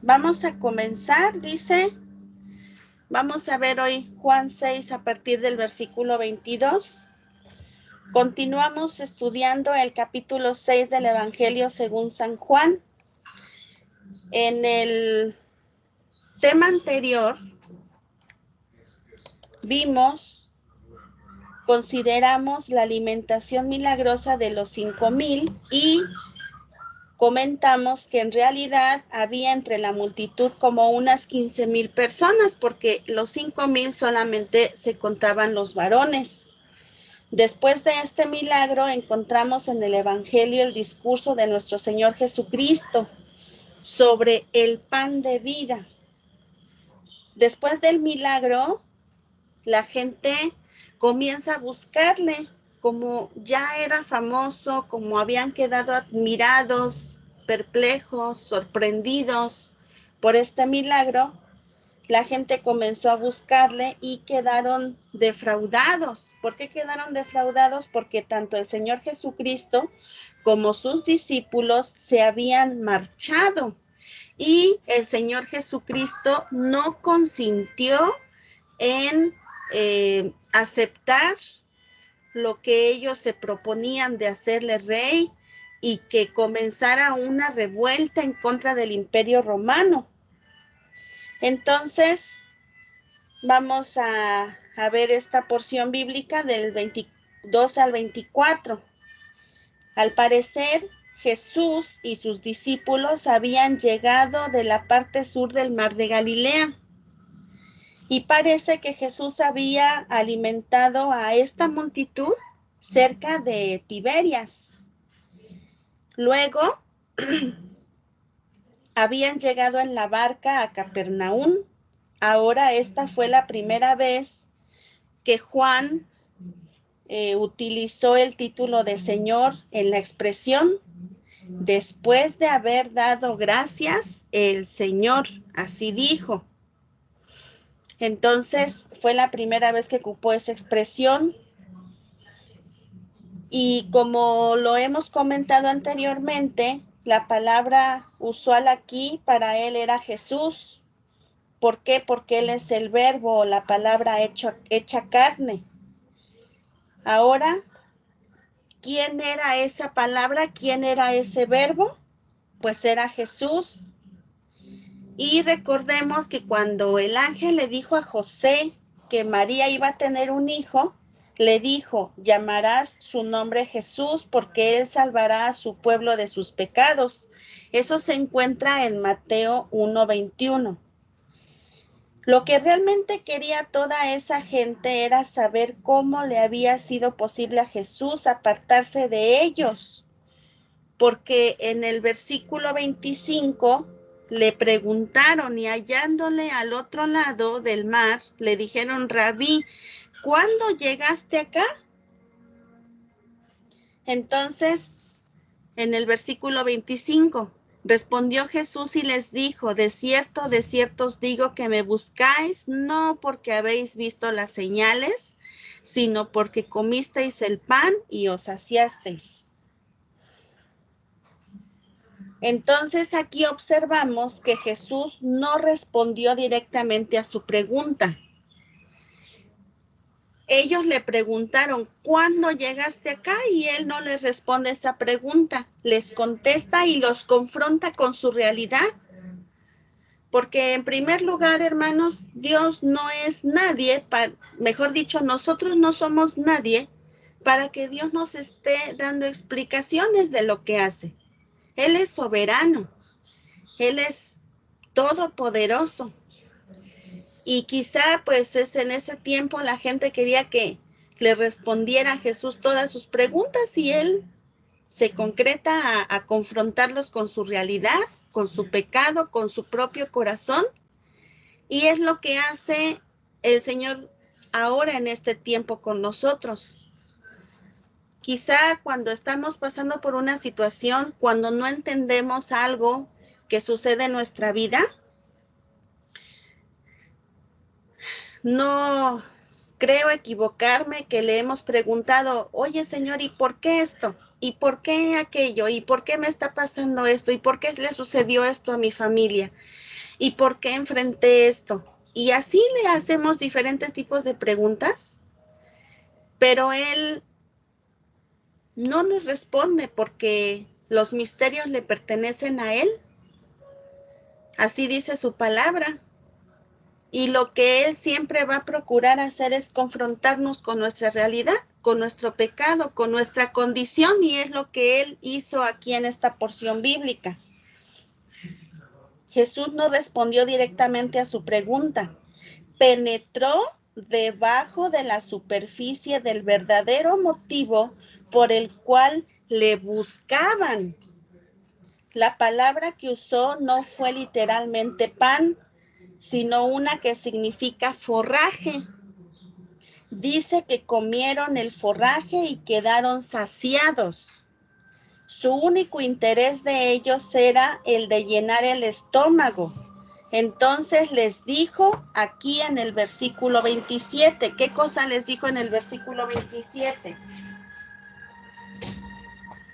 Vamos a comenzar, dice, vamos a ver hoy Juan 6 a partir del versículo 22. Continuamos estudiando el capítulo 6 del Evangelio según San Juan. En el tema anterior consideramos la alimentación milagrosa de los 5,000 y comentamos que en realidad había entre la multitud como unas 15,000 personas, porque los 5,000 solamente se contaban los varones. Después de este milagro encontramos en el Evangelio el discurso de nuestro Señor Jesucristo sobre el pan de vida. Después del milagro, la gente comienza a buscarle, como ya era famoso, como habían quedado admirados, perplejos, sorprendidos por este milagro, la gente comenzó a buscarle y quedaron defraudados. ¿Por qué quedaron defraudados? Porque tanto el Señor Jesucristo como sus discípulos se habían marchado y el Señor Jesucristo no consintió en aceptar lo que ellos se proponían de hacerle rey y que comenzara una revuelta en contra del Imperio Romano. Entonces, vamos a ver esta porción bíblica del 22 al 24. Al parecer, Jesús y sus discípulos habían llegado de la parte sur del mar de Galilea. Y parece que Jesús había alimentado a esta multitud cerca de Tiberias. Luego habían llegado en la barca a Capernaum. Ahora esta fue la primera vez que Juan utilizó el título de Señor en la expresión después de haber dado gracias el Señor, así dijo. Entonces fue la primera vez que ocupó esa expresión y como lo hemos comentado anteriormente, la palabra usual aquí para él era Jesús. ¿Por qué? Porque él es el verbo, la palabra hecha carne. Ahora, ¿quién era esa palabra? ¿Quién era ese verbo? Pues era Jesús. Y recordemos que cuando el ángel le dijo a José que María iba a tener un hijo, le dijo, llamarás su nombre Jesús porque él salvará a su pueblo de sus pecados. Eso se encuentra en Mateo 1:21. Lo que realmente quería toda esa gente era saber cómo le había sido posible a Jesús apartarse de ellos, porque en el versículo 25 le preguntaron y hallándole al otro lado del mar, le dijeron, Rabí, ¿cuándo llegaste acá? Entonces, en el versículo 25, respondió Jesús y les dijo, de cierto os digo que me buscáis, no porque habéis visto las señales, sino porque comisteis el pan y os saciasteis. Entonces aquí observamos que Jesús no respondió directamente a su pregunta. Ellos le preguntaron, ¿cuándo llegaste acá? Y él no les responde esa pregunta. Les contesta y los confronta con su realidad. Porque en primer lugar, hermanos, Dios no es nadie, mejor dicho, nosotros no somos nadie para que Dios nos esté dando explicaciones de lo que hace. Él es soberano. Él es todopoderoso. Y quizá pues en ese tiempo la gente quería que le respondiera a Jesús todas sus preguntas y él se concreta a confrontarlos con su realidad, con su pecado, con su propio corazón. Y es lo que hace el Señor ahora en este tiempo con nosotros. Quizá cuando estamos pasando por una situación, cuando no entendemos algo que sucede en nuestra vida, no creo equivocarme que le hemos preguntado, oye Señor, ¿y por qué esto? ¿Y por qué aquello? ¿Y por qué me está pasando esto? ¿Y por qué le sucedió esto a mi familia? ¿Y por qué enfrenté esto? Y así le hacemos diferentes tipos de preguntas, pero él no nos responde porque los misterios le pertenecen a él. Así dice su palabra. Y lo que él siempre va a procurar hacer es confrontarnos con nuestra realidad, con nuestro pecado, con nuestra condición, y es lo que él hizo aquí en esta porción bíblica. Jesús no respondió directamente a su pregunta, penetró debajo de la superficie del verdadero motivo por el cual le buscaban. La palabra que usó no fue literalmente pan, sino una que significa forraje. Dice que comieron el forraje y quedaron saciados. Su único interés de ellos era el de llenar el estómago. Entonces les dijo aquí en el versículo 27, ¿qué cosa les dijo en el versículo 27?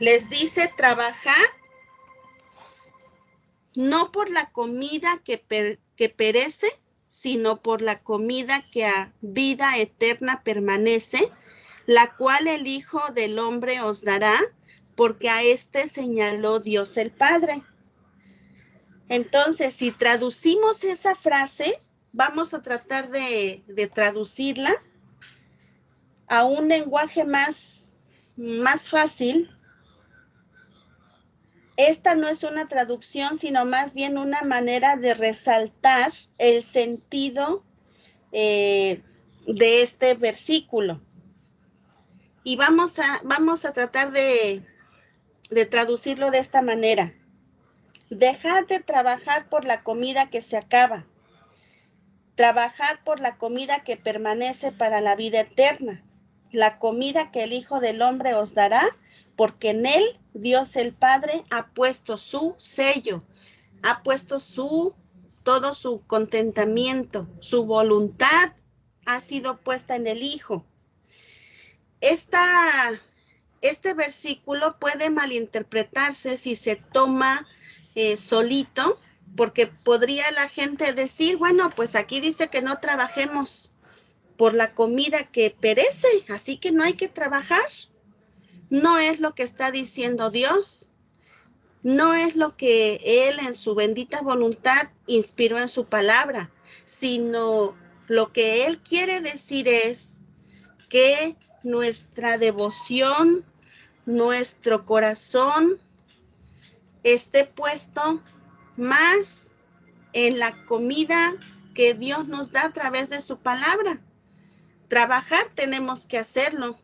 Les dice, trabajad no por la comida que perece, sino por la comida que a vida eterna permanece, la cual el Hijo del Hombre os dará, porque a éste señaló Dios el Padre. Entonces, si traducimos esa frase, vamos a tratar de traducirla a un lenguaje más fácil. Esta no es una traducción, sino más bien una manera de resaltar el sentido de este versículo. Y vamos a tratar de traducirlo de esta manera. Dejad de trabajar por la comida que se acaba. Trabajad por la comida que permanece para la vida eterna, la comida que el Hijo del Hombre os dará, porque en él Dios el Padre ha puesto su sello, ha puesto todo su contentamiento, su voluntad ha sido puesta en el Hijo. Este versículo puede malinterpretarse si se toma solito, porque podría la gente decir, bueno, pues aquí dice que no trabajemos por la comida que perece, así que no hay que trabajar. No es lo que está diciendo Dios, no es lo que Él en su bendita voluntad inspiró en su palabra, sino lo que Él quiere decir es que nuestra devoción, nuestro corazón esté puesto más en la comida que Dios nos da a través de su palabra. Trabajar tenemos que hacerlo,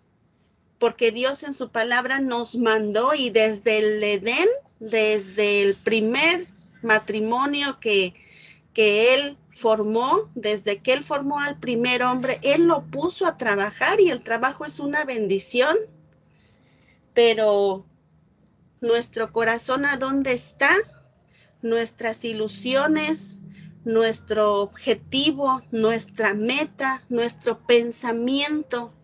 porque Dios en su palabra nos mandó, y desde el Edén, desde el primer matrimonio que Él formó, desde que Él formó al primer hombre, Él lo puso a trabajar, y el trabajo es una bendición. Pero nuestro corazón, ¿a dónde está? Nuestras ilusiones, nuestro objetivo, nuestra meta, nuestro pensamiento,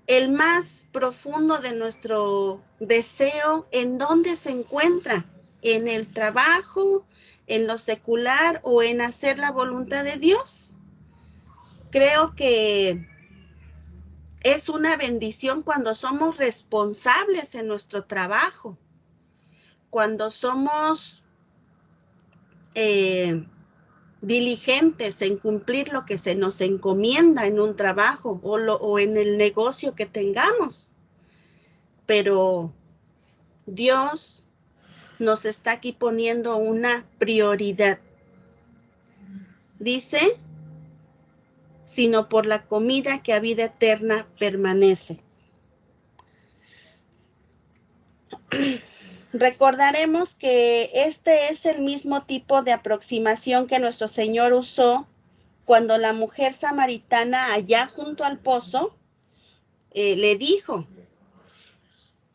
el más profundo de nuestro deseo, ¿en dónde se encuentra? ¿En el trabajo, en lo secular o en hacer la voluntad de Dios? Creo que es una bendición cuando somos responsables en nuestro trabajo, cuando somos diligentes en cumplir lo que se nos encomienda en un trabajo o en el negocio que tengamos. Pero Dios nos está aquí poniendo una prioridad. Dice, sino por la comida que a vida eterna permanece. Recordaremos que este es el mismo tipo de aproximación que nuestro Señor usó cuando la mujer samaritana allá junto al pozo le dijo,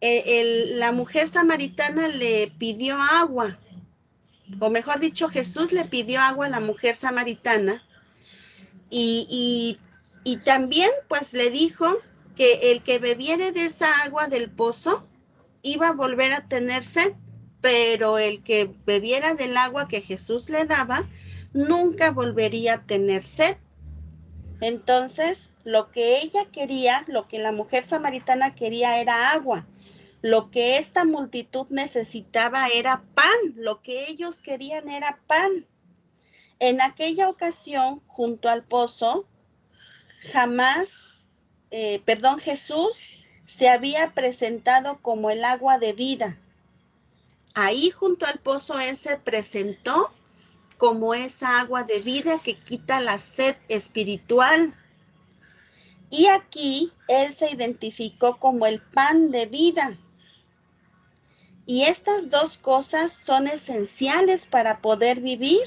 la mujer samaritana le pidió agua, o mejor dicho, Jesús le pidió agua a la mujer samaritana, y también pues le dijo que el que bebiere de esa agua del pozo iba a volver a tener sed, pero el que bebiera del agua que Jesús le daba, nunca volvería a tener sed. Entonces, lo que ella quería, lo que la mujer samaritana quería era agua. Lo que esta multitud necesitaba era pan. Lo que ellos querían era pan. En aquella ocasión, junto al pozo, Jesús se había presentado como el agua de vida. Ahí junto al pozo él se presentó como esa agua de vida que quita la sed espiritual. Y aquí él se identificó como el pan de vida. Y estas dos cosas son esenciales para poder vivir.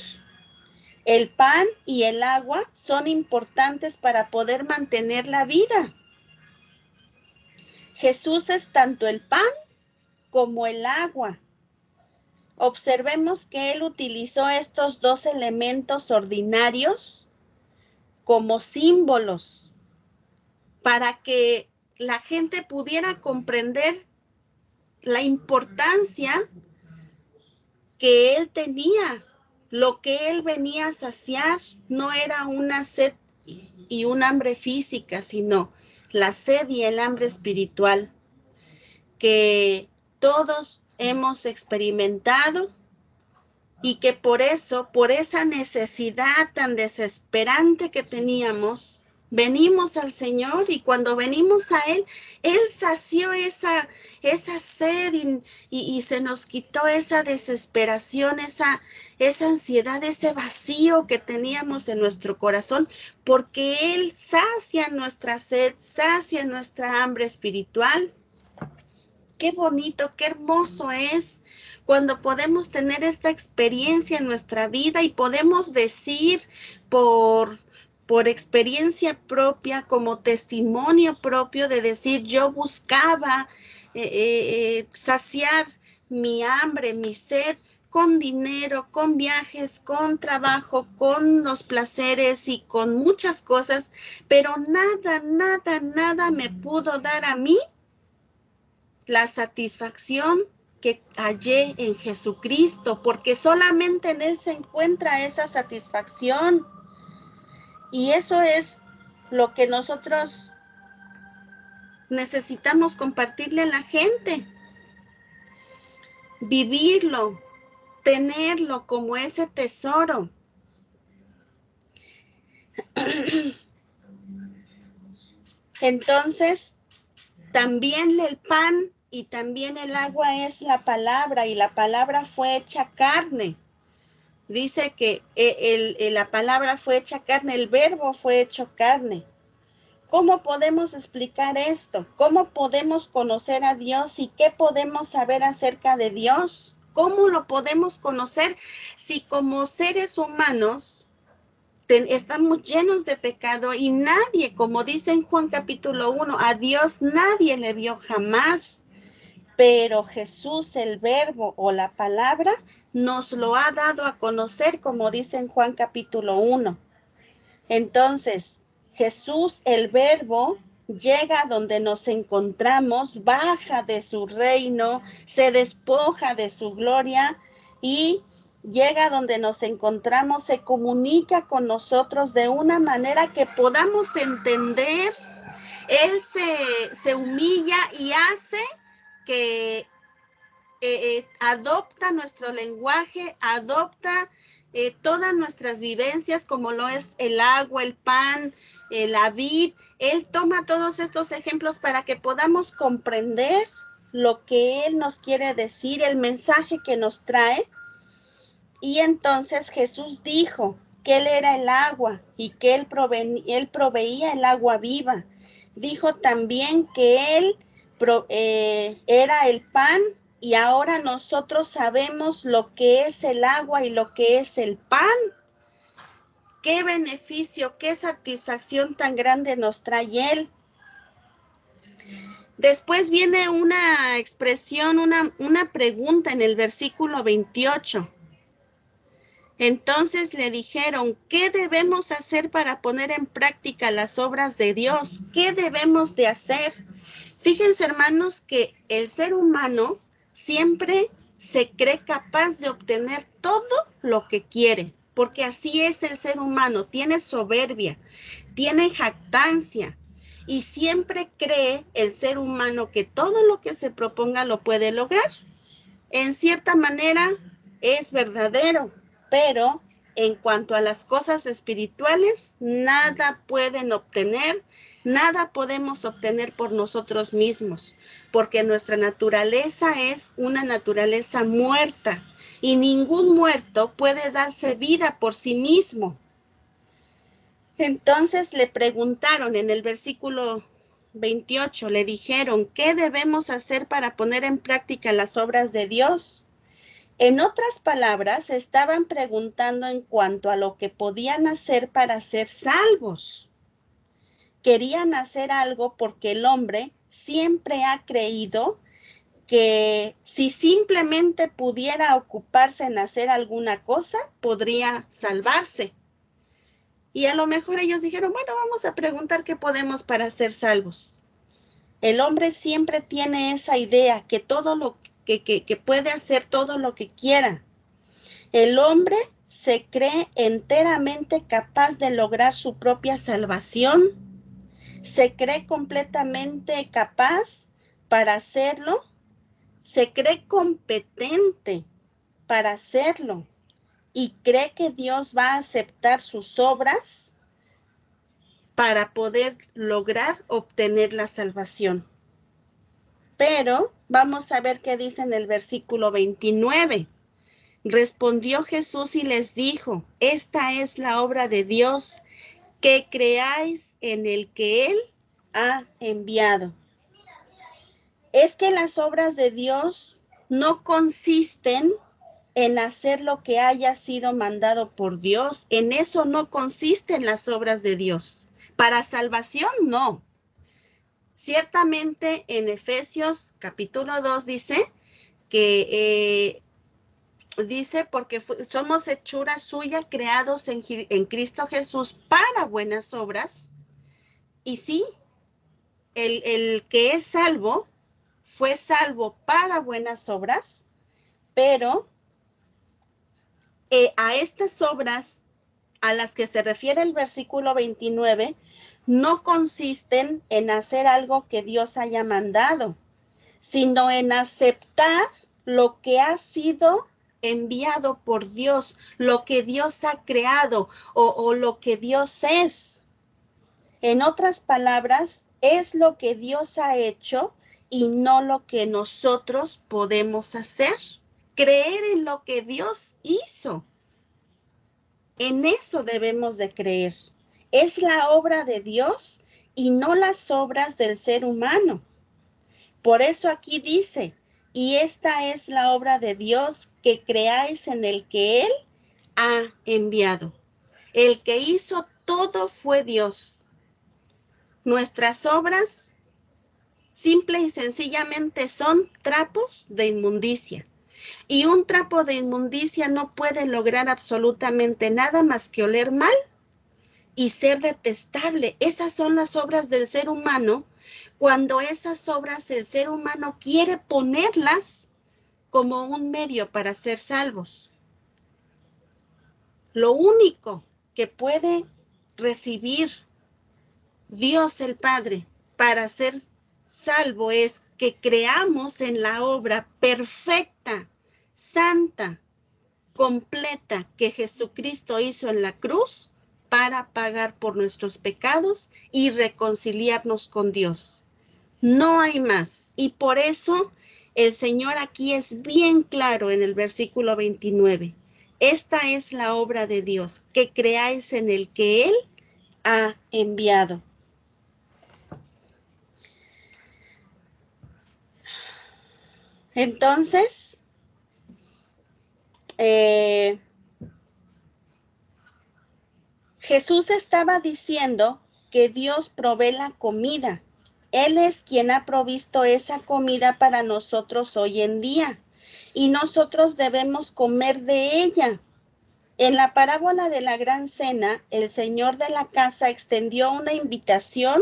El pan y el agua son importantes para poder mantener la vida. Jesús es tanto el pan como el agua. Observemos que él utilizó estos dos elementos ordinarios como símbolos para que la gente pudiera comprender la importancia que él tenía. Lo que él venía a saciar no era una sed y un hambre física, sino la sed y el hambre espiritual que todos hemos experimentado y que por eso, por esa necesidad tan desesperante que teníamos, venimos al Señor, y cuando venimos a Él, Él sació esa sed y se nos quitó esa desesperación, esa ansiedad, ese vacío que teníamos en nuestro corazón, porque Él sacia nuestra sed, sacia nuestra hambre espiritual. Qué bonito, qué hermoso es cuando podemos tener esta experiencia en nuestra vida y podemos decir por experiencia propia, como testimonio propio de decir, yo buscaba saciar mi hambre, mi sed, con dinero, con viajes, con trabajo, con los placeres y con muchas cosas, pero nada me pudo dar a mí la satisfacción que hallé en Jesucristo, porque solamente en Él se encuentra esa satisfacción. Y eso es lo que nosotros necesitamos compartirle a la gente. Vivirlo, tenerlo como ese tesoro. Entonces, también el pan y también el agua es la palabra, y la palabra fue hecha carne. Dice que la palabra fue hecha carne, el verbo fue hecho carne. ¿Cómo podemos explicar esto? ¿Cómo podemos conocer a Dios y qué podemos saber acerca de Dios? ¿Cómo lo podemos conocer si como seres humanos estamos llenos de pecado y nadie, como dice en Juan capítulo 1, a Dios nadie le vio jamás? Pero Jesús, el verbo o la palabra, nos lo ha dado a conocer, como dice en Juan capítulo 1. Entonces, Jesús, el verbo, llega donde nos encontramos, baja de su reino, se despoja de su gloria y llega donde nos encontramos, se comunica con nosotros de una manera que podamos entender. Él se humilla y hace que adopta nuestro lenguaje, adopta todas nuestras vivencias, como lo es el agua, el pan, la vid. Él toma todos estos ejemplos para que podamos comprender lo que Él nos quiere decir, el mensaje que nos trae. Y entonces Jesús dijo que Él era el agua y que Él proveía el agua viva. Dijo también que Él era el pan, y ahora nosotros sabemos lo que es el agua y lo que es el pan. Qué beneficio, qué satisfacción tan grande nos trae Él. Después viene una expresión, una pregunta en el versículo 28. Entonces le dijeron, ¿qué debemos hacer para poner en práctica las obras de Dios? ¿Qué debemos de hacer? Fíjense, hermanos, que el ser humano siempre se cree capaz de obtener todo lo que quiere, porque así es el ser humano, tiene soberbia, tiene jactancia y siempre cree el ser humano que todo lo que se proponga lo puede lograr. En cierta manera es verdadero, pero en cuanto a las cosas espirituales, nada pueden obtener, nada podemos obtener por nosotros mismos, porque nuestra naturaleza es una naturaleza muerta y ningún muerto puede darse vida por sí mismo. Entonces le preguntaron en el versículo 28, le dijeron, ¿qué debemos hacer para poner en práctica las obras de Dios? En otras palabras, estaban preguntando en cuanto a lo que podían hacer para ser salvos. Querían hacer algo porque el hombre siempre ha creído que si simplemente pudiera ocuparse en hacer alguna cosa, podría salvarse. Y a lo mejor ellos dijeron, bueno, vamos a preguntar qué podemos para ser salvos. El hombre siempre tiene esa idea que todo lo que puede hacer todo lo que quiera. El hombre se cree enteramente capaz de lograr su propia salvación, se cree completamente capaz para hacerlo, se cree competente para hacerlo y cree que Dios va a aceptar sus obras para poder lograr obtener la salvación. Pero vamos a ver qué dice en el versículo 29. Respondió Jesús y les dijo, esta es la obra de Dios, que creáis en el que Él ha enviado. Es que las obras de Dios no consisten en hacer lo que haya sido mandado por Dios. En eso no consisten las obras de Dios. Para salvación, no. Ciertamente en Efesios capítulo 2 dice que dice, porque somos hechura suya, creados en Cristo Jesús para buenas obras. Y sí, el que es salvo, fue salvo para buenas obras, pero a estas obras a las que se refiere el versículo 29, no consisten en hacer algo que Dios haya mandado, sino en aceptar lo que ha sido enviado por Dios, lo que Dios ha creado o lo que Dios es. En otras palabras, es lo que Dios ha hecho y no lo que nosotros podemos hacer. Creer en lo que Dios hizo. En eso debemos de creer. Es la obra de Dios y no las obras del ser humano. Por eso aquí dice, y esta es la obra de Dios, que creáis en el que Él ha enviado. El que hizo todo fue Dios. Nuestras obras simple y sencillamente son trapos de inmundicia. Y un trapo de inmundicia no puede lograr absolutamente nada más que oler mal y ser detestable. Esas son las obras del ser humano, cuando esas obras el ser humano quiere ponerlas como un medio para ser salvos. Lo único que puede recibir Dios el Padre para ser salvo es que creamos en la obra perfecta, santa, completa que Jesucristo hizo en la cruz para pagar por nuestros pecados y reconciliarnos con Dios. No hay más. Y por eso el Señor aquí es bien claro en el versículo 29. Esta es la obra de Dios, que creáis en el que Él ha enviado. Entonces, Jesús estaba diciendo que Dios provee la comida. Él es quien ha provisto esa comida para nosotros hoy en día y nosotros debemos comer de ella. En la parábola de la gran cena, el señor de la casa extendió una invitación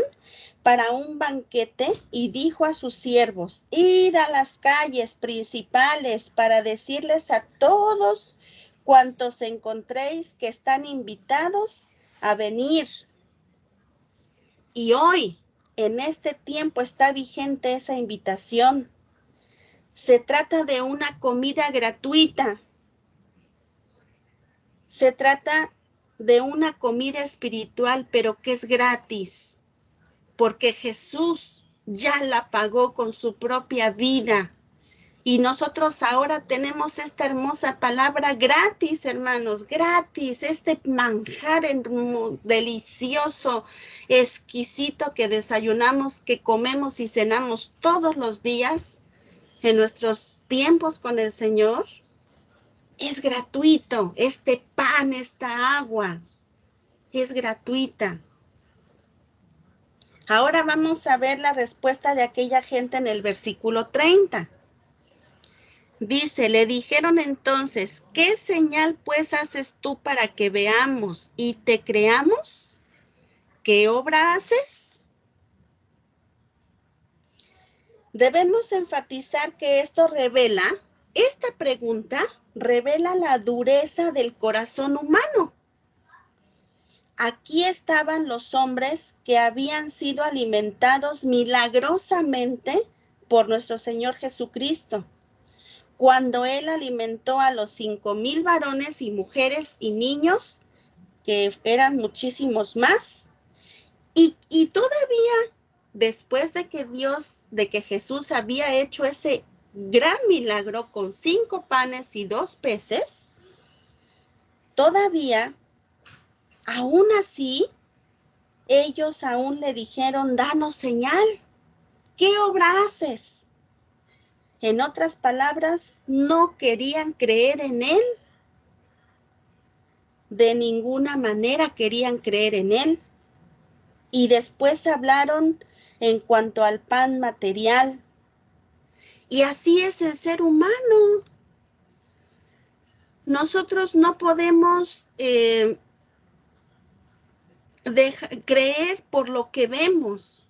para un banquete y dijo a sus siervos: id a las calles principales para decirles a todos cuantos encontréis que están invitados a venir. Y hoy, en este tiempo, está vigente esa invitación. Se trata de una comida gratuita. Se trata de una comida espiritual, pero que es gratis, porque Jesús ya la pagó con su propia vida. Y nosotros ahora tenemos esta hermosa palabra gratis, hermanos, gratis, este manjar delicioso, exquisito que desayunamos, que comemos y cenamos todos los días en nuestros tiempos con el Señor. Es gratuito, este pan, esta agua, es gratuita. Ahora vamos a ver la respuesta de aquella gente en el versículo 30. Dice, le dijeron entonces: ¿qué señal pues haces tú para que veamos y te creamos? ¿Qué obra haces? Debemos enfatizar que esta pregunta revela la dureza del corazón humano. Aquí estaban los hombres que habían sido alimentados milagrosamente por nuestro Señor Jesucristo, cuando Él alimentó a los 5,000 varones y mujeres y niños, que eran muchísimos más, y todavía después de que Jesús había hecho ese gran milagro con 5 panes y 2 peces, todavía, aún así, ellos aún le dijeron: danos señal, ¿qué obra haces? En otras palabras, no querían creer en Él. De ninguna manera querían creer en Él. Y después hablaron en cuanto al pan material. Y así es el ser humano. Nosotros no podemos creer por lo que vemos.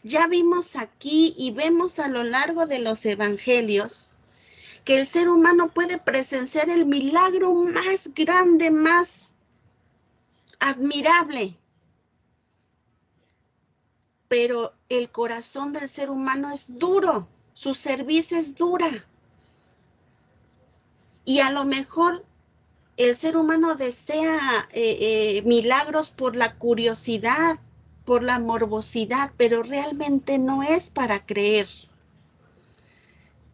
Ya vimos aquí y vemos a lo largo de los evangelios que el ser humano puede presenciar el milagro más grande, más admirable. Pero el corazón del ser humano es duro, su cerviz es dura. Y a lo mejor el ser humano desea milagros por la curiosidad, por la morbosidad, pero realmente no es para creer.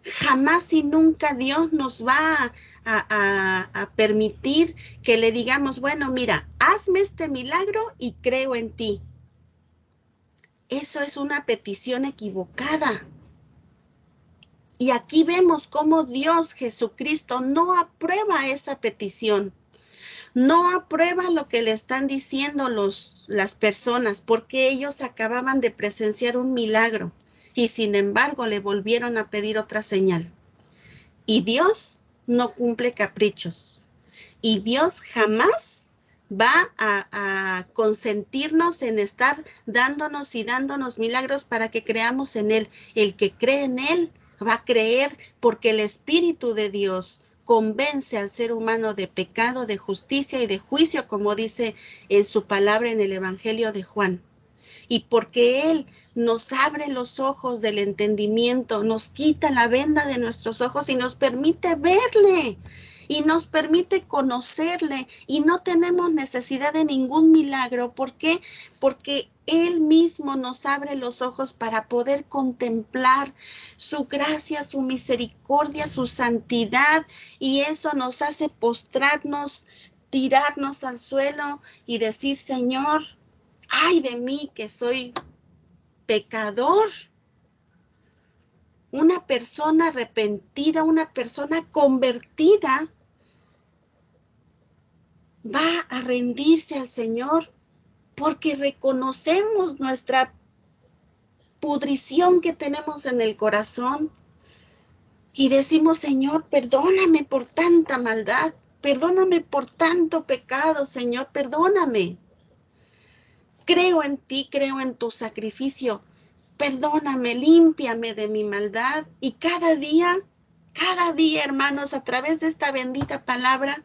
Jamás y nunca Dios nos va a permitir que le digamos: bueno, mira, hazme este milagro y creo en ti. Eso es una petición equivocada. Y aquí vemos cómo Dios Jesucristo no aprueba esa petición. No aprueba lo que le están diciendo las personas, porque ellos acababan de presenciar un milagro y sin embargo le volvieron a pedir otra señal. Y Dios no cumple caprichos. Y Dios jamás va a consentirnos en estar dándonos y dándonos milagros para que creamos en Él. El que cree en Él va a creer porque el Espíritu de Dios convence al ser humano de pecado, de justicia y de juicio, como dice en su palabra en el Evangelio de Juan. Y porque Él nos abre los ojos del entendimiento, nos quita la venda de nuestros ojos y nos permite verle y nos permite conocerle, y no tenemos necesidad de ningún milagro. ¿Por qué? Porque Él mismo nos abre los ojos para poder contemplar su gracia, su misericordia, su santidad, y eso nos hace postrarnos, tirarnos al suelo y decir: Señor, ay de mí que soy pecador. Una persona arrepentida, una persona convertida, va a rendirse al Señor porque reconocemos nuestra pudrición que tenemos en el corazón y decimos: Señor, perdóname por tanta maldad. Perdóname por tanto pecado, Señor, perdóname. Creo en ti, creo en tu sacrificio. Perdóname, límpiame de mi maldad. Y cada día, hermanos, a través de esta bendita palabra,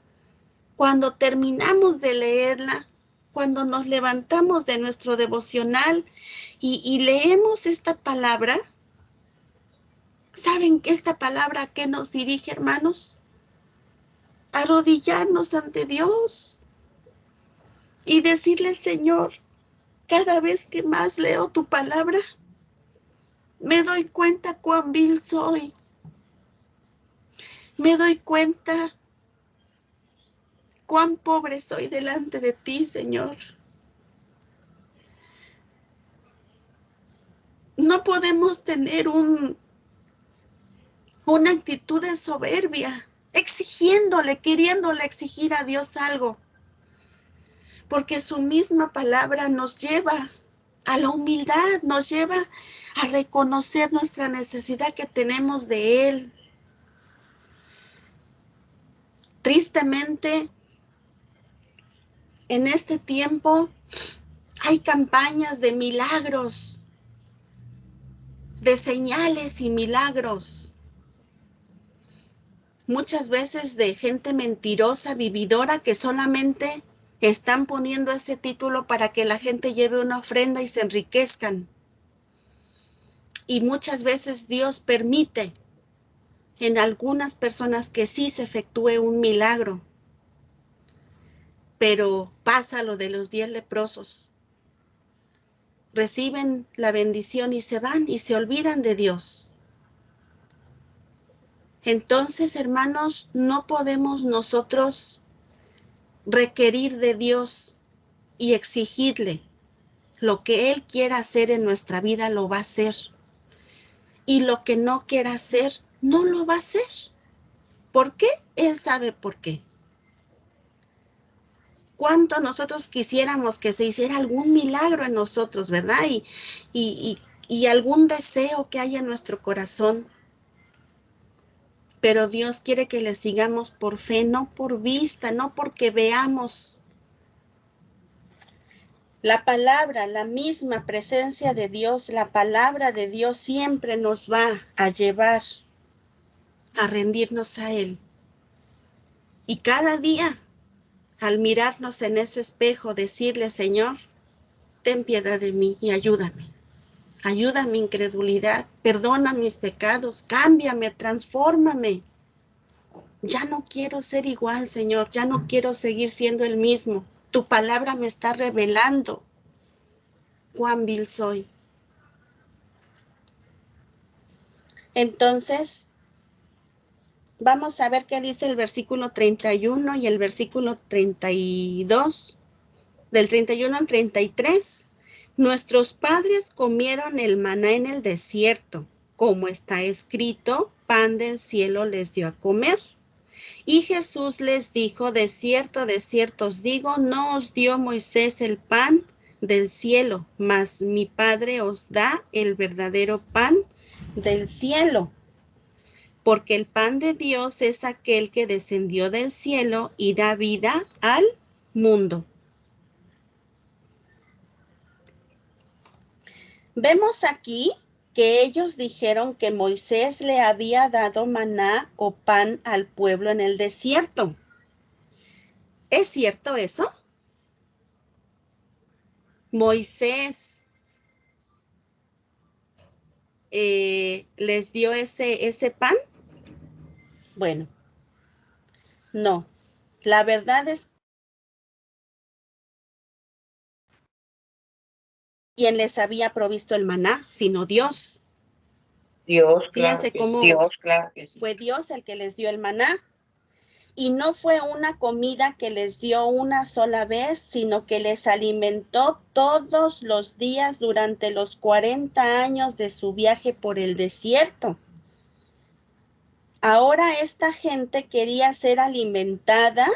cuando terminamos de leerla, cuando nos levantamos de nuestro devocional y leemos esta palabra, ¿saben que esta palabra a qué nos dirige, hermanos? Arrodillarnos ante Dios y decirle, Señor, cada vez que más leo tu palabra, me doy cuenta cuán vil soy. Me doy cuenta cuán pobre soy delante de ti, Señor. No podemos tener una actitud de soberbia, exigiéndole, queriéndole exigir a Dios algo, porque su misma palabra nos lleva a la humildad, nos lleva a reconocer nuestra necesidad que tenemos de Él. Tristemente, en este tiempo hay campañas de milagros, de señales y milagros. Muchas veces de gente mentirosa, vividora, que solamente están poniendo ese título para que la gente lleve una ofrenda y se enriquezcan. Y muchas veces Dios permite en algunas personas que sí se efectúe un milagro, pero pasa lo de los 10 leprosos. Reciben la bendición y se van y se olvidan de Dios. Entonces, hermanos, no podemos nosotros requerir de Dios y exigirle lo que Él quiera hacer en nuestra vida, lo va a hacer. Y lo que no quiera hacer, no lo va a hacer. ¿Por qué? Él sabe por qué. Cuánto nosotros quisiéramos que se hiciera algún milagro en nosotros, ¿verdad? Y algún deseo que haya en nuestro corazón. Pero Dios quiere que le sigamos por fe, no por vista, no porque veamos. La palabra, la misma presencia de Dios, la palabra de Dios siempre nos va a llevar a rendirnos a Él. Y cada día, al mirarnos en ese espejo, decirle, Señor, ten piedad de mí y ayúdame. Ayuda mi incredulidad, perdona mis pecados, cámbiame, transfórmame. Ya no quiero ser igual, Señor, ya no quiero seguir siendo el mismo. Tu palabra me está revelando cuán vil soy. Entonces, vamos a ver qué dice el versículo 31 y el versículo 32, del 31 al 33. Nuestros padres comieron el maná en el desierto, como está escrito, pan del cielo les dio a comer. Y Jesús les dijo, de cierto os digo, no os dio Moisés el pan del cielo, mas mi Padre os da el verdadero pan del cielo. Porque el pan de Dios es aquel que descendió del cielo y da vida al mundo. Vemos aquí que ellos dijeron que Moisés le había dado maná o pan al pueblo en el desierto. ¿Es cierto eso? Moisés les dio ese pan. Bueno, no. La verdad es quien les había provisto el maná, sino Dios. Dios, Fíjense claro, cómo Dios, claro que sí. fue Dios el que les dio el maná. Y no fue una comida que les dio una sola vez, sino que les alimentó todos los días durante los 40 años de su viaje por el desierto. Ahora esta gente quería ser alimentada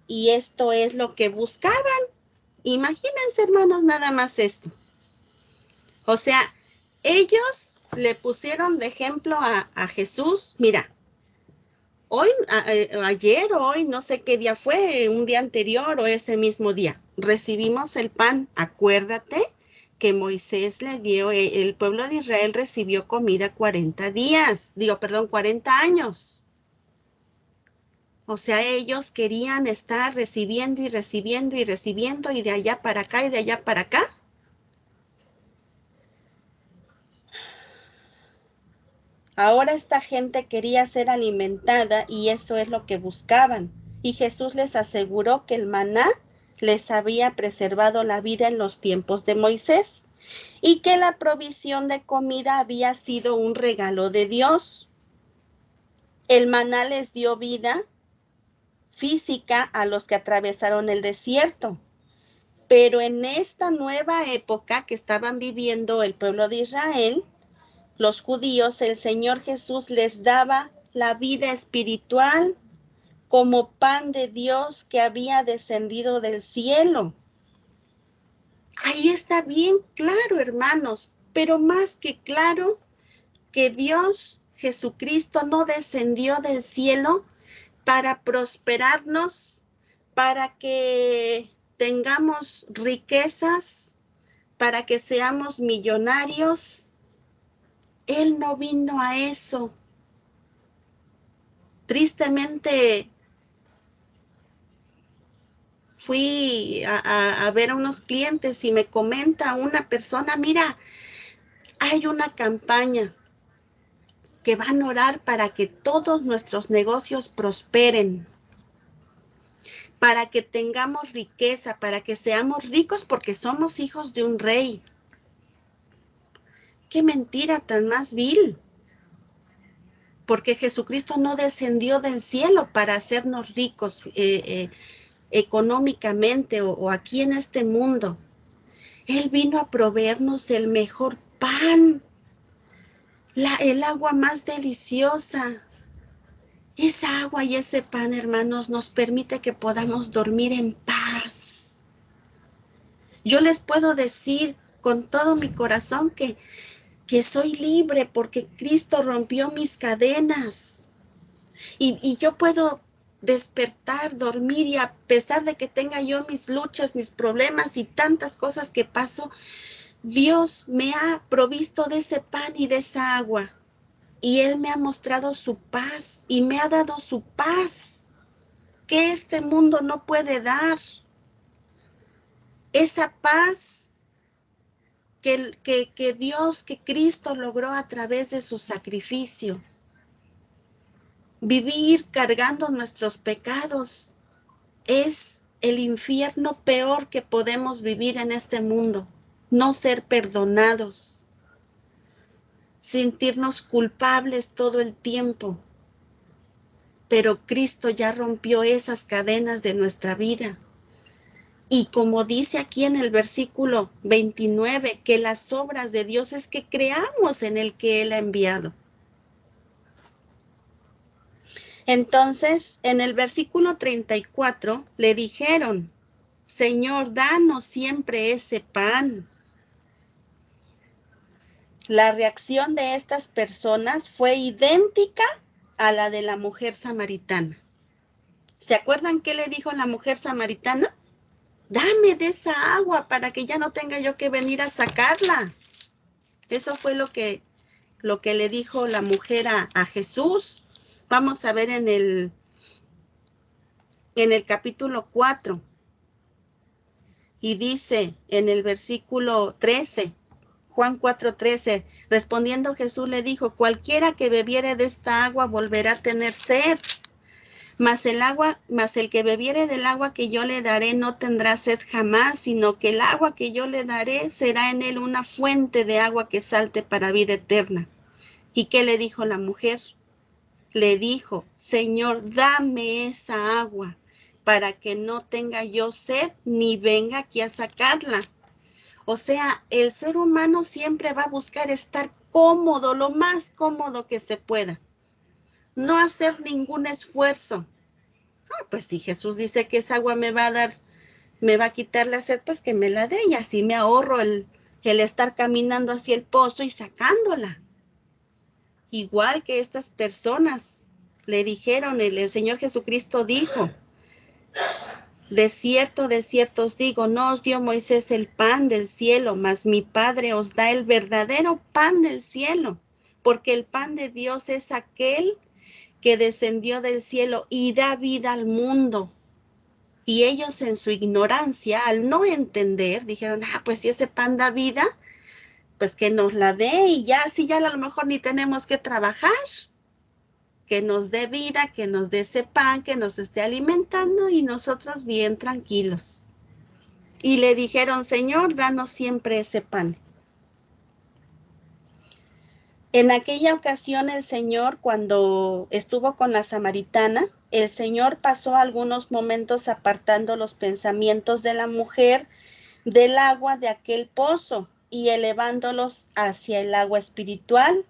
y esto es lo que buscaban. Imagínense, hermanos, nada más esto. O sea, ellos le pusieron de ejemplo a Jesús. Mira, Hoy, ayer o hoy, no sé qué día fue, un día anterior o ese mismo día, recibimos el pan. Acuérdate que Moisés le dio, el pueblo de Israel recibió comida 40 días, 40 años. O sea, ellos querían estar recibiendo y recibiendo y recibiendo y de allá para acá y de allá para acá. Ahora esta gente quería ser alimentada y eso es lo que buscaban. Y Jesús les aseguró que el maná les había preservado la vida en los tiempos de Moisés y que la provisión de comida había sido un regalo de Dios. El maná les dio vida física a los que atravesaron el desierto. Pero en esta nueva época que estaban viviendo el pueblo de Israel, los judíos, el Señor Jesús les daba la vida espiritual como pan de Dios que había descendido del cielo. Ahí está bien claro, hermanos, pero más que claro que Dios, Jesucristo, no descendió del cielo para prosperarnos, para que tengamos riquezas, para que seamos millonarios. Él no vino a eso. Tristemente, fui a ver a unos clientes y me comenta una persona, mira, hay una campaña que van a orar para que todos nuestros negocios prosperen, para que tengamos riqueza, para que seamos ricos porque somos hijos de un rey. ¡Qué mentira tan más vil! Porque Jesucristo no descendió del cielo para hacernos ricos económicamente o aquí en este mundo. Él vino a proveernos el mejor pan, el agua más deliciosa. Esa agua y ese pan, hermanos, nos permite que podamos dormir en paz. Yo les puedo decir con todo mi corazón que soy libre porque Cristo rompió mis cadenas. Y yo puedo despertar, dormir y a pesar de que tenga yo mis luchas, mis problemas y tantas cosas que paso, Dios me ha provisto de ese pan y de esa agua. Y Él me ha mostrado su paz y me ha dado su paz que este mundo no puede dar. Esa paz que Dios, que Cristo logró a través de su sacrificio. Vivir cargando nuestros pecados es el infierno peor que podemos vivir en este mundo. No ser perdonados, sentirnos culpables todo el tiempo. Pero Cristo ya rompió esas cadenas de nuestra vida. Y como dice aquí en el versículo 29, que las obras de Dios es que creamos en el que Él ha enviado. Entonces, en el versículo 34 le dijeron, Señor, danos siempre ese pan. La reacción de estas personas fue idéntica a la de la mujer samaritana. ¿Se acuerdan qué le dijo la mujer samaritana? Dame de esa agua para que ya no tenga yo que venir a sacarla. Eso fue lo que le dijo la mujer a Jesús. Vamos a ver en el capítulo 4. Y dice en el versículo 13, Juan 4:13, respondiendo Jesús le dijo, cualquiera que bebiere de esta agua volverá a tener sed, mas el que bebiere del agua que yo le daré no tendrá sed jamás, sino que el agua que yo le daré será en él una fuente de agua que salte para vida eterna. ¿Y qué le dijo la mujer? Le dijo, Señor, dame esa agua para que no tenga yo sed ni venga aquí a sacarla. O sea, el ser humano siempre va a buscar estar cómodo, lo más cómodo que se pueda. No hacer ningún esfuerzo. Pues si Jesús dice que esa agua me va a quitar la sed, pues que me la dé y así me ahorro el estar caminando hacia el pozo y sacándola. Igual que estas personas, le dijeron, el Señor Jesucristo dijo, de cierto os digo, no os dio Moisés el pan del cielo, mas mi Padre os da el verdadero pan del cielo, porque el pan de Dios es aquel que descendió del cielo y da vida al mundo. Y ellos en su ignorancia, al no entender, dijeron, pues si ese pan da vida, pues que nos la dé y ya, así ya a lo mejor ni tenemos que trabajar. Que nos dé vida, que nos dé ese pan, que nos esté alimentando y nosotros bien tranquilos. Y le dijeron, Señor, danos siempre ese pan. En aquella ocasión el Señor, cuando estuvo con la samaritana, el Señor pasó algunos momentos apartando los pensamientos de la mujer del agua de aquel pozo y elevándolos hacia el agua espiritual.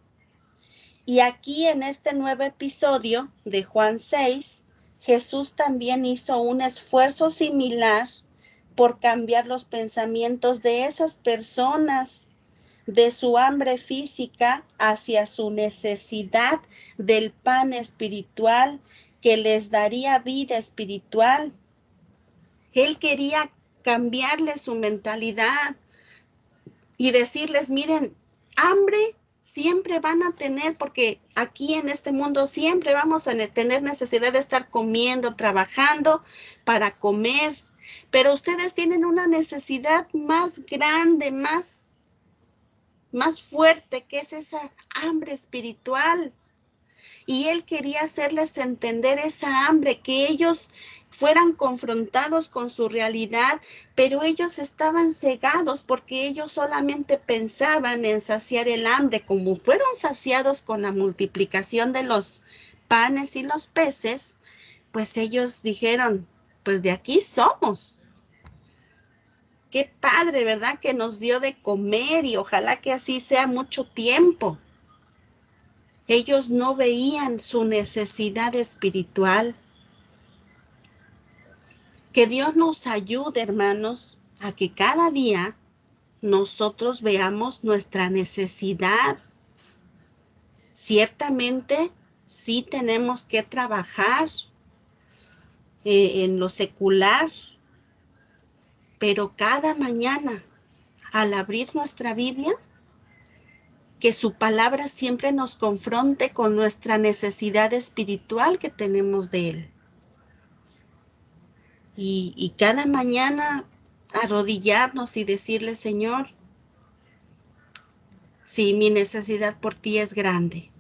Y aquí en este nuevo episodio de Juan 6, Jesús también hizo un esfuerzo similar por cambiar los pensamientos de esas personas, de su hambre física hacia su necesidad del pan espiritual que les daría vida espiritual. Él quería cambiarle su mentalidad y decirles, miren, hambre siempre van a tener, porque aquí en este mundo siempre vamos a tener necesidad de estar comiendo, trabajando para comer, pero ustedes tienen una necesidad más grande, más fuerte, que es esa hambre espiritual. Y él quería hacerles entender esa hambre, que ellos fueran confrontados con su realidad, pero ellos estaban cegados porque ellos solamente pensaban en saciar el hambre, como fueron saciados con la multiplicación de los panes y los peces, pues ellos dijeron, pues de aquí somos. Qué padre, ¿verdad? Que nos dio de comer y ojalá que así sea mucho tiempo. Ellos no veían su necesidad espiritual. Que Dios nos ayude, hermanos, a que cada día nosotros veamos nuestra necesidad. Ciertamente, sí tenemos que trabajar en lo secular, pero cada mañana, al abrir nuestra Biblia, que su palabra siempre nos confronte con nuestra necesidad espiritual que tenemos de Él. Y cada mañana arrodillarnos y decirle, Señor, sí, mi necesidad por ti es grande.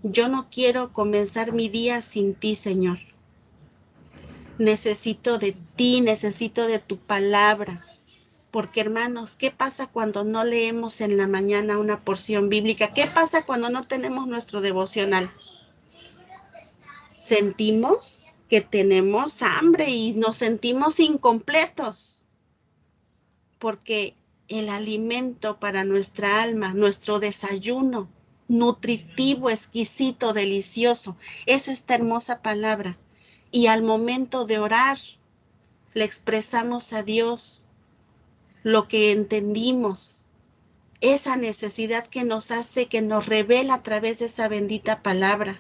Yo no quiero comenzar mi día sin ti, Señor. Necesito de ti, necesito de tu palabra. Porque, hermanos, ¿qué pasa cuando no leemos en la mañana una porción bíblica? ¿Qué pasa cuando no tenemos nuestro devocional? Sentimos que tenemos hambre y nos sentimos incompletos. Porque el alimento para nuestra alma, nuestro desayuno, nutritivo, exquisito, delicioso, es esta hermosa palabra. Y al momento de orar, le expresamos a Dios lo que entendimos, esa necesidad que nos hace, que nos revela a través de esa bendita palabra.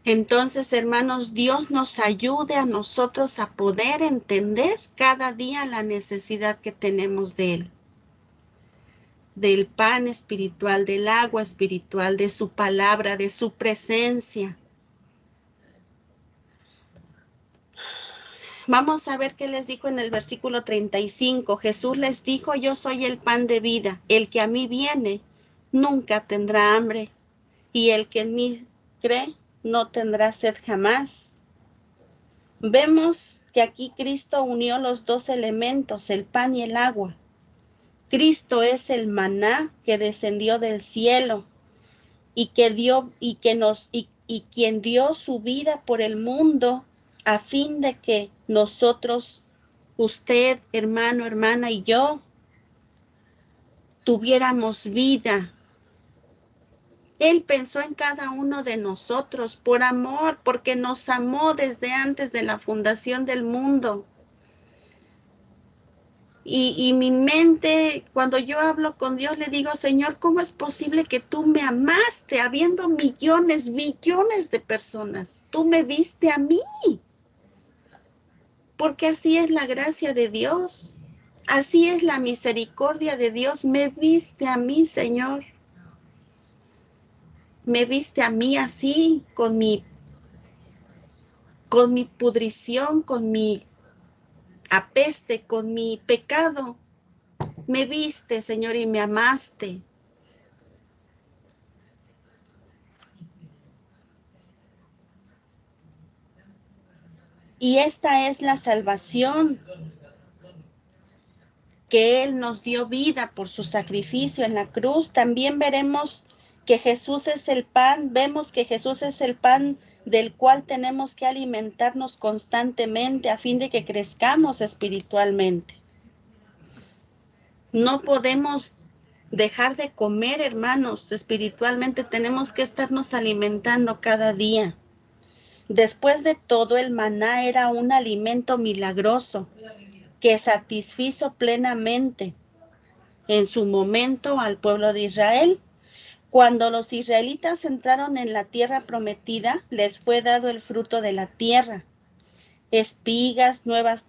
Entonces, hermanos, Dios nos ayude a nosotros a poder entender cada día la necesidad que tenemos de Él. Del pan espiritual, del agua espiritual, de su palabra, de su presencia. Vamos a ver qué les dijo en el versículo 35. Jesús les dijo, yo soy el pan de vida. El que a mí viene nunca tendrá hambre, y el que en mí cree no tendrá sed jamás. Vemos que aquí Cristo unió los dos elementos, el pan y el agua. Cristo es el maná que descendió del cielo y que dio y quien dio su vida por el mundo a fin de que nosotros, usted, hermano, hermana y yo, tuviéramos vida. Él pensó en cada uno de nosotros por amor, porque nos amó desde antes de la fundación del mundo. Y mi mente, cuando yo hablo con Dios, le digo, Señor, ¿cómo es posible que tú me amaste habiendo millones, billones de personas? Tú me viste a mí, porque así es la gracia de Dios. Así es la misericordia de Dios. Me viste a mí, Señor. Me viste a mí así, con mi pudrición, con mi apeste, con mi pecado. Me viste, Señor, y me amaste. Y esta es la salvación, que Él nos dio vida por su sacrificio en la cruz. También veremos que Jesús es el pan, vemos que Jesús es el pan del cual tenemos que alimentarnos constantemente a fin de que crezcamos espiritualmente. No podemos dejar de comer, hermanos, espiritualmente tenemos que estarnos alimentando cada día. Después de todo, el maná era un alimento milagroso que satisfizo plenamente en su momento al pueblo de Israel. Cuando los israelitas entraron en la tierra prometida, les fue dado el fruto de la tierra, espigas, nuevas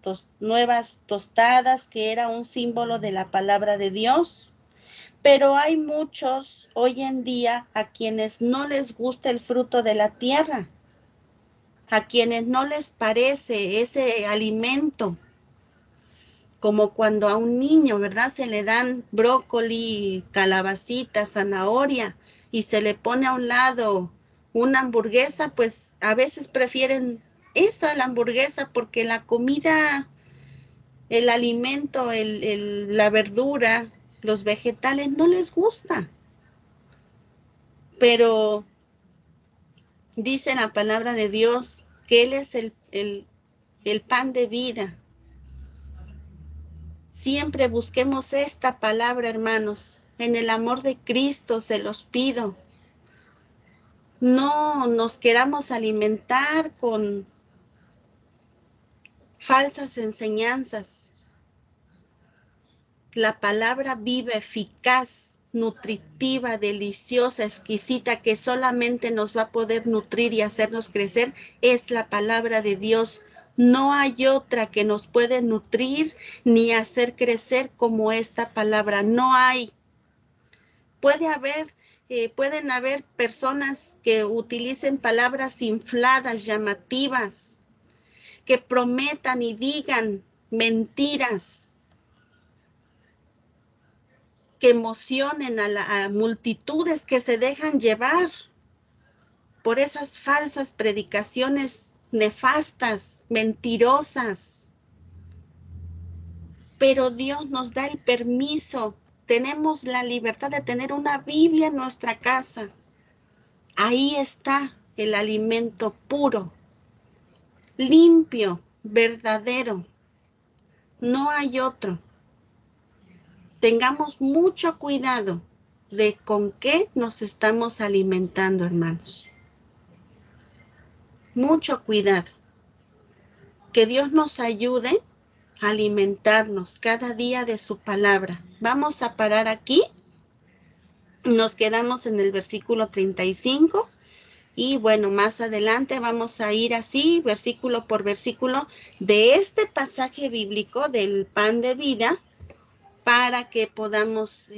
tostadas, que era un símbolo de la palabra de Dios. Pero hay muchos hoy en día a quienes no les gusta el fruto de la tierra, a quienes no les parece ese alimento, como cuando a un niño, ¿verdad? Se le dan brócoli, calabacita, zanahoria y se le pone a un lado una hamburguesa, pues a veces prefieren esa, la hamburguesa, porque la comida, el alimento, la verdura, los vegetales no les gusta. Pero dice la palabra de Dios que Él es el pan de vida. Siempre busquemos esta palabra, hermanos. En el amor de Cristo se los pido. No nos queramos alimentar con falsas enseñanzas. La palabra viva, eficaz, nutritiva, deliciosa, exquisita, que solamente nos va a poder nutrir y hacernos crecer, es la palabra de Dios. No hay otra que nos puede nutrir ni hacer crecer como esta palabra. No hay. Pueden haber personas que utilicen palabras infladas, llamativas, que prometan y digan mentiras, que emocionen a multitudes, que se dejan llevar por esas falsas predicaciones nefastas, mentirosas. Pero Dios nos da el permiso, tenemos la libertad de tener una Biblia en nuestra casa. Ahí está el alimento puro, limpio, verdadero. No hay otro. Tengamos mucho cuidado de con qué nos estamos alimentando, hermanos. Mucho cuidado. Que Dios nos ayude a alimentarnos cada día de su palabra. Vamos a parar aquí. Nos quedamos en el versículo 35. Y bueno, más adelante vamos a ir así, versículo por versículo, de este pasaje bíblico del pan de vida, para que podamos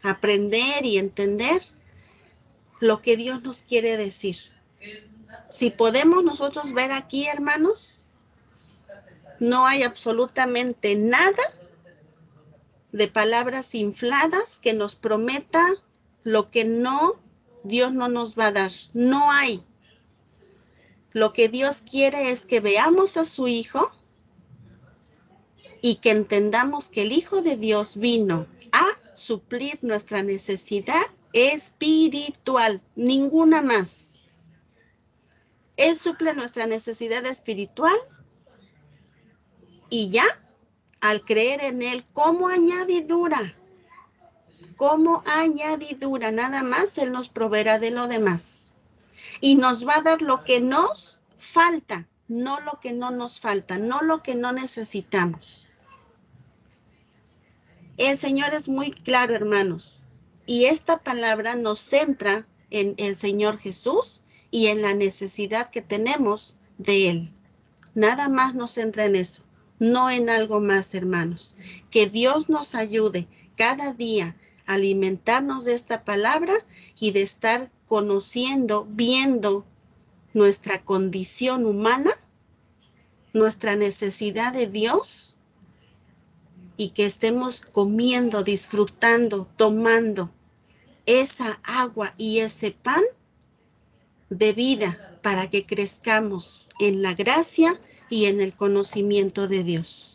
aprender y entender lo que Dios nos quiere decir. Si podemos nosotros ver aquí, hermanos, no hay absolutamente nada de palabras infladas que nos prometa lo que Dios no nos va a dar. No hay. Lo que Dios quiere es que veamos a su Hijo y que entendamos que el Hijo de Dios vino a suplir nuestra necesidad espiritual, ninguna más. Él suple nuestra necesidad espiritual y ya, al creer en Él como añadidura, nada más Él nos proveerá de lo demás. Y nos va a dar lo que nos falta, no lo que no nos falta, no lo que no necesitamos. El Señor es muy claro, hermanos, y esta palabra nos centra en el Señor Jesús y en la necesidad que tenemos de Él. Nada más nos centra en eso, no en algo más, hermanos. Que Dios nos ayude cada día a alimentarnos de esta palabra y de estar conociendo, viendo nuestra condición humana, nuestra necesidad de Dios, y que estemos comiendo, disfrutando, tomando esa agua y ese pan de vida para que crezcamos en la gracia y en el conocimiento de Dios.